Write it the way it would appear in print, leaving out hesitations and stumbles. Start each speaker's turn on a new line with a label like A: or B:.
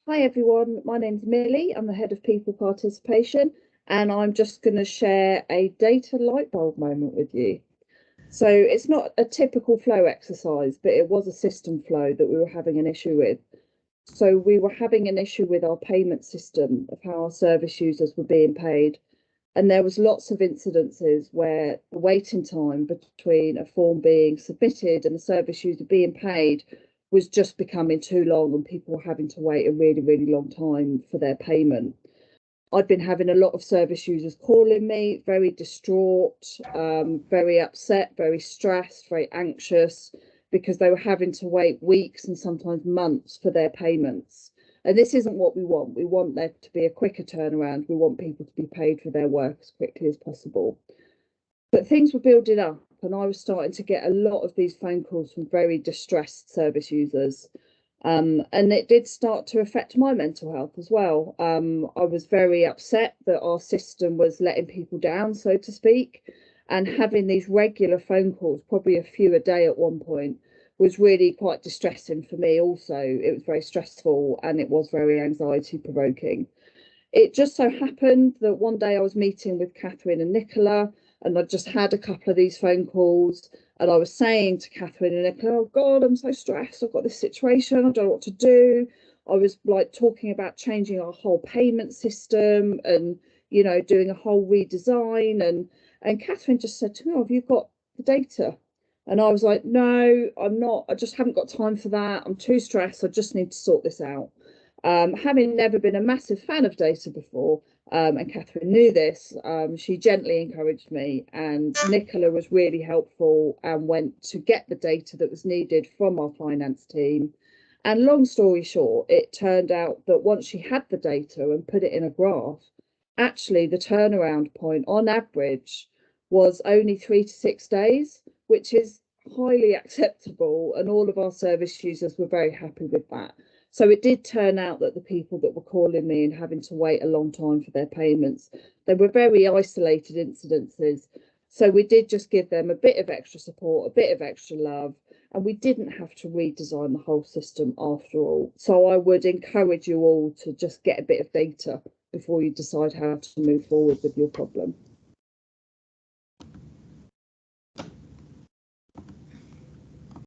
A: Hi everyone, my name's Millie. I'm the head of people participation, and I'm just going to share a data light bulb moment with you. So it's not a typical flow exercise, but it was a system flow that we were having an issue with. So we were having an issue with our payment system of how our service users were being paid. And there was lots of incidences where the waiting time between a form being submitted and the service user being paid was just becoming too long, and people were having to wait a really, really long time for their payment. I've been having a lot of service users calling me, very distraught, very upset, very stressed, very anxious, because they were having to wait weeks and sometimes months for their payments. And this isn't what we want. We want there to be a quicker turnaround. We want people to be paid for their work as quickly as possible. But things were building up, and I was starting to get a lot of these phone calls from very distressed service users. And it did start to affect my mental health as well. I was very upset that our system was letting people down, so to speak, and having these regular phone calls, probably a few a day at one point, was really quite distressing for me also. It was very stressful and it was very anxiety provoking. It just so happened that one day I was meeting with Catherine and Nicola, and I just had a couple of these phone calls. And I was saying to Catherine and Nicola, oh God, I'm so stressed. I've got this situation. I don't know what to do. I was like talking about changing our whole payment system and, doing a whole redesign. And Catherine just said to me, oh, have you got the data? And I was like, no, I'm not. I just haven't got time for that. I'm too stressed. I just need to sort this out. Having never been a massive fan of data before, and Catherine knew this, she gently encouraged me, and Nicola was really helpful and went to get the data that was needed from our finance team. And long story short, it turned out that once she had the data and put it in a graph, actually the turnaround point on average was only 3 to 6 days, which is highly acceptable, and all of our service users were very happy with that. So it did turn out that the people that were calling me and having to wait a long time for their payments, they were very isolated incidences. So we did just give them a bit of extra support, a bit of extra love, and we didn't have to redesign the whole system after all. So I would encourage you all to just get a bit of data before you decide how to move forward with your problem.